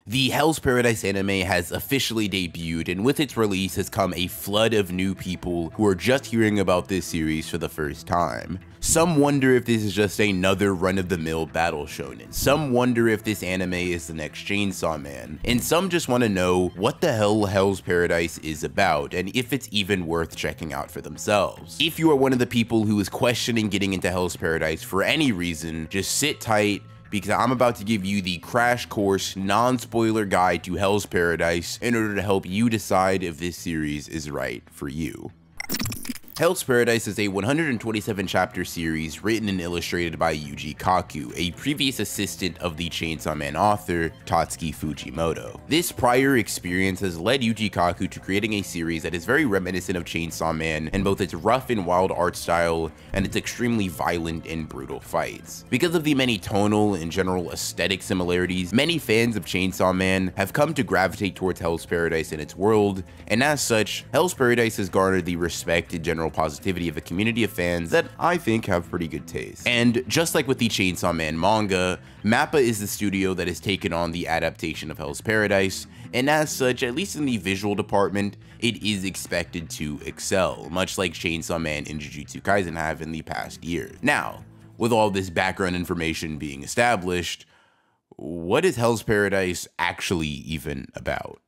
The Hell's Paradise anime has officially debuted, and with its release has come a flood of new people who are just hearing about this series for the first time. Some wonder if this is just another run-of-the-mill battle shonen. Some wonder if this anime is the next Chainsaw Man. And some just want to know what the hell Hell's Paradise is about, and if it's even worth checking out for themselves. If you are one of the people who is questioning getting into Hell's Paradise for any reason, just sit tight, because I'm about to give you the crash course, non-spoiler guide to Hell's Paradise in order to help you decide if this series is right for you. Hell's Paradise is a 127 chapter series written and illustrated by Jigokuraku, a previous assistant of the Chainsaw Man author Tatsuki Fujimoto. This prior experience has led Jigokuraku to creating a series that is very reminiscent of Chainsaw Man in both its rough and wild art style and its extremely violent and brutal fights. Because of the many tonal and general aesthetic similarities, many fans of Chainsaw Man have come to gravitate towards Hell's Paradise and its world, and as such, Hell's Paradise has garnered the respect and general positivity of a community of fans that I think have pretty good taste. And just like with the Chainsaw Man manga, MAPPA is the studio that has taken on the adaptation of Hell's Paradise, and as such, at least in the visual department, it is expected to excel, much like Chainsaw Man and Jujutsu Kaisen have in the past year. Now, with all this background information being established, what is Hell's Paradise actually even about?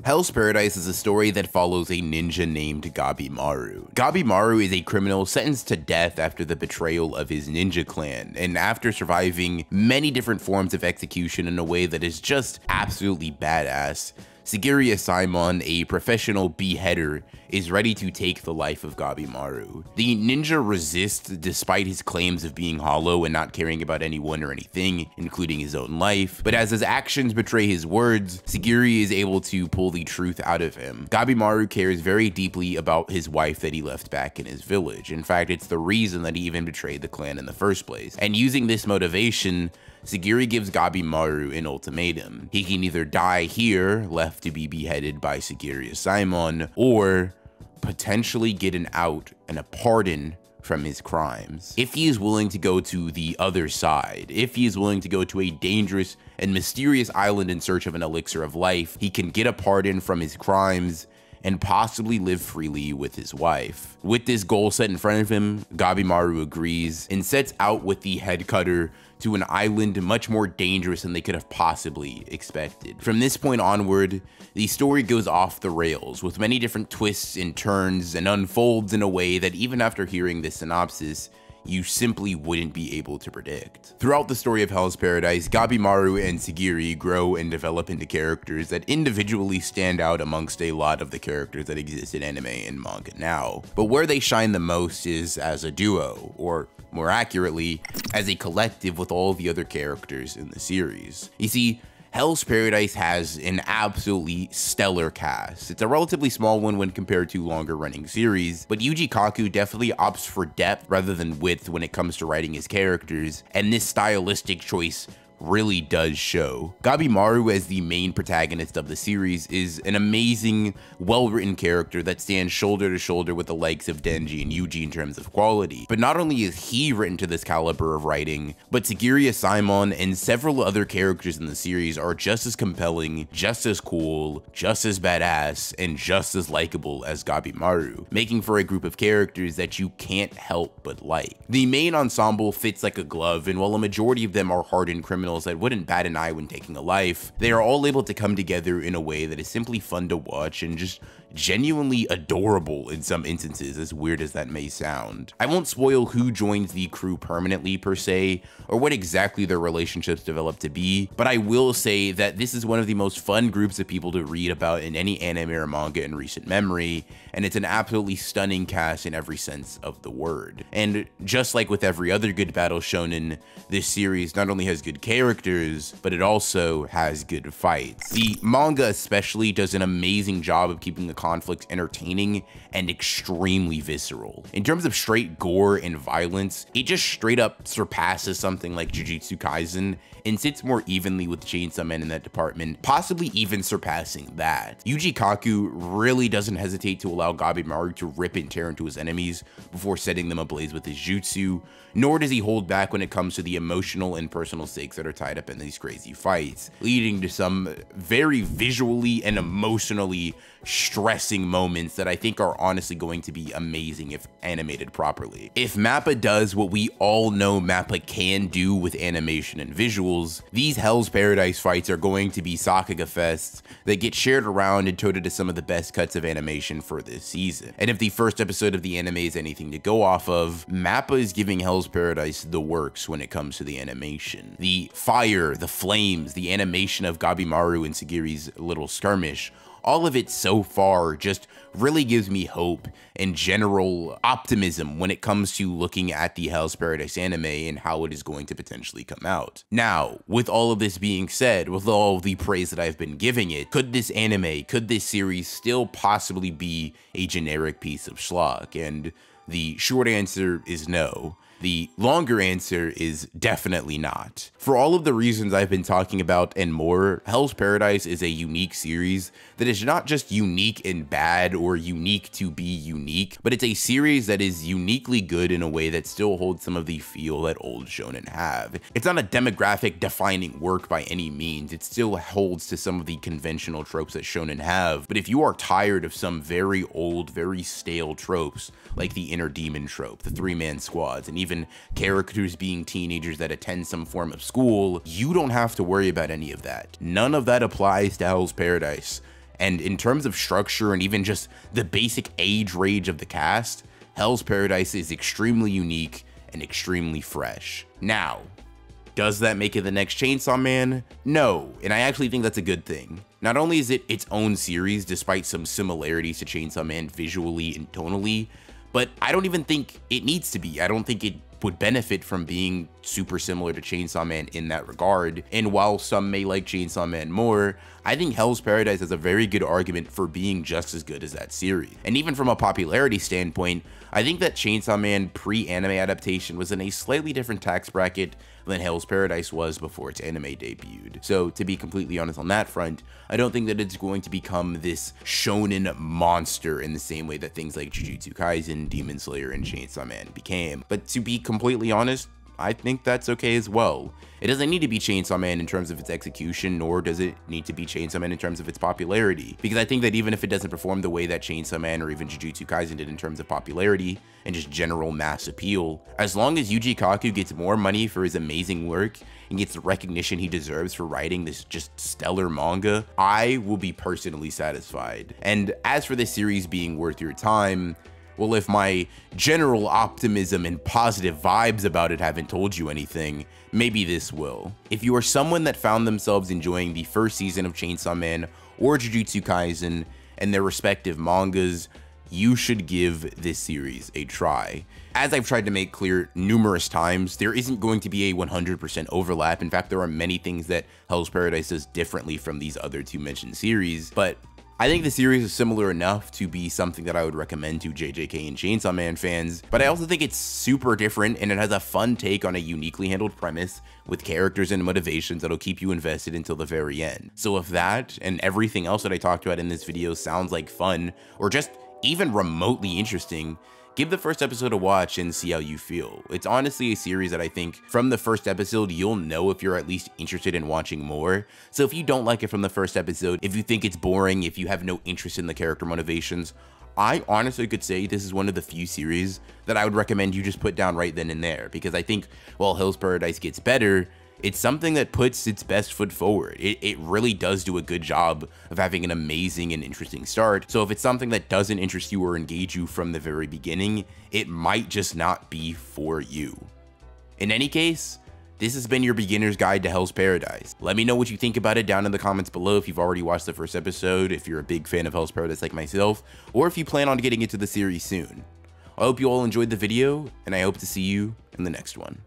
Hell's Paradise is a story that follows a ninja named Gabimaru. Gabimaru is a criminal sentenced to death after the betrayal of his ninja clan, and after surviving many different forms of execution in a way that is just absolutely badass, Shigeru Simon, a professional beheader, is ready to take the life of Gabimaru. The ninja resists despite his claims of being hollow and not caring about anyone or anything, including his own life, but as his actions betray his words, Shigeru is able to pull the truth out of him. Gabimaru cares very deeply about his wife that he left back in his village. In fact, it's the reason that he even betrayed the clan in the first place. And using this motivation, Shigeru gives Gabimaru an ultimatum. He can either die here, left to be beheaded by Shigeru Simon, or potentially get an out and a pardon from his crimes. If he is willing to go to the other side, if he is willing to go to a dangerous and mysterious island in search of an elixir of life, he can get a pardon from his crimes and possibly live freely with his wife. With this goal set in front of him, Gabimaru agrees and sets out with the head cutter to an island much more dangerous than they could have possibly expected. From this point onward, the story goes off the rails with many different twists and turns and unfolds in a way that even after hearing this synopsis, you simply wouldn't be able to predict. Throughout the story of Hell's Paradise, Gabimaru and Shigeru grow and develop into characters that individually stand out amongst a lot of the characters that exist in anime and manga now. But where they shine the most is as a duo, or more accurately, as a collective with all the other characters in the series. You see, Hell's Paradise has an absolutely stellar cast. It's a relatively small one when compared to longer running series, but Jigokuraku definitely opts for depth rather than width when it comes to writing his characters, and this stylistic choice really does show. Gabimaru, as the main protagonist of the series, is an amazing, well-written character that stands shoulder to shoulder with the likes of Denji and Yuji in terms of quality. But not only is he written to this caliber of writing, but Shigeru Simon and several other characters in the series are just as compelling, just as cool, just as badass, and just as likable as Gabimaru, making for a group of characters that you can't help but like. The main ensemble fits like a glove, and while a majority of them are hardened criminals that wouldn't bat an eye when taking a life, they are all able to come together in a way that is simply fun to watch and just genuinely adorable in some instances, as weird as that may sound. I won't spoil who joins the crew permanently per se, or what exactly their relationships develop to be, but I will say that this is one of the most fun groups of people to read about in any anime or manga in recent memory, and it's an absolutely stunning cast in every sense of the word. And just like with every other good battle shonen, this series not only has good characters, but it also has good fights. The manga especially does an amazing job of keeping the conflict entertaining and extremely visceral. In terms of straight gore and violence, it just straight up surpasses something like Jujutsu Kaisen and sits more evenly with Chainsaw Man in that department, possibly even surpassing that. Jigokuraku really doesn't hesitate to allow Gabimaru to rip and tear into his enemies before setting them ablaze with his jutsu, nor does he hold back when it comes to the emotional and personal stakes that are tied up in these crazy fights, leading to some very visually and emotionally stressing moments that I think are honestly going to be amazing if animated properly. If MAPPA does what we all know MAPPA can do with animation and visuals, these Hell's Paradise fights are going to be Sakuga fests that get shared around and touted as some of the best cuts of animation for this season. And if the first episode of the anime is anything to go off of, MAPPA is giving Hell's Paradise the works when it comes to the animation. The fire, the flames, the animation of Gabimaru and Sagiri's little skirmish, all of it so far just really gives me hope and general optimism when it comes to looking at the Hell's Paradise anime and how it is going to potentially come out. Now, with all of this being said, with all of the praise that I've been giving it, could this anime, could this series still possibly be a generic piece of schlock? And the short answer is no. The longer answer is definitely not. For all of the reasons I've been talking about and more, Hell's Paradise is a unique series that is not just unique and bad or unique to be unique, but it's a series that is uniquely good in a way that still holds some of the feel that old shonen have. It's not a demographic defining work by any means, it still holds to some of the conventional tropes that shonen have, but if you are tired of some very old, very stale tropes, like the inner demon trope, the three-man squads, and even characters being teenagers that attend some form of school, you don't have to worry about any of that. None of that applies to Hell's Paradise. And in terms of structure and even just the basic age range of the cast, Hell's Paradise is extremely unique and extremely fresh. Now, does that make it the next Chainsaw Man? No, and I actually think that's a good thing. Not only is it its own series, despite some similarities to Chainsaw Man visually and tonally, but I don't even think it needs to be. I don't think it would benefit from being super similar to Chainsaw Man in that regard. And while some may like Chainsaw Man more, I think Hell's Paradise has a very good argument for being just as good as that series. And even from a popularity standpoint, I think that Chainsaw Man pre-anime adaptation was in a slightly different tax bracket than Hell's Paradise was before its anime debuted. So to be completely honest on that front, I don't think that it's going to become this shonen monster in the same way that things like Jujutsu Kaisen, Demon Slayer, and Chainsaw Man became. But to be completely honest, I think that's okay as well. It doesn't need to be Chainsaw Man in terms of its execution, nor does it need to be Chainsaw Man in terms of its popularity. Because I think that even if it doesn't perform the way that Chainsaw Man or even Jujutsu Kaisen did in terms of popularity and just general mass appeal, as long as Yuji Kaku gets more money for his amazing work and gets the recognition he deserves for writing this just stellar manga, I will be personally satisfied. And as for this series being worth your time, well, if my general optimism and positive vibes about it haven't told you anything, maybe this will. If you are someone that found themselves enjoying the first season of Chainsaw Man or Jujutsu Kaisen and their respective mangas, you should give this series a try. As I've tried to make clear numerous times, there isn't going to be a 100% overlap. In fact, there are many things that Hell's Paradise does differently from these other two mentioned series, but I think the series is similar enough to be something that I would recommend to JJK and Chainsaw Man fans, but I also think it's super different and it has a fun take on a uniquely handled premise with characters and motivations that'll keep you invested until the very end. So if that and everything else that I talked about in this video sounds like fun or just even remotely interesting, give the first episode a watch and see how you feel. It's honestly a series that I think from the first episode, you'll know if you're at least interested in watching more. So if you don't like it from the first episode, if you think it's boring, if you have no interest in the character motivations, I honestly could say this is one of the few series that I would recommend you just put down right then and there, because I think while Hell's Paradise gets better, it's something that puts its best foot forward. It really does do a good job of having an amazing and interesting start. So if it's something that doesn't interest you or engage you from the very beginning, it might just not be for you. In any case, this has been your beginner's guide to Hell's Paradise. Let me know what you think about it down in the comments below if you've already watched the first episode, if you're a big fan of Hell's Paradise like myself, or if you plan on getting into the series soon. I hope you all enjoyed the video, and I hope to see you in the next one.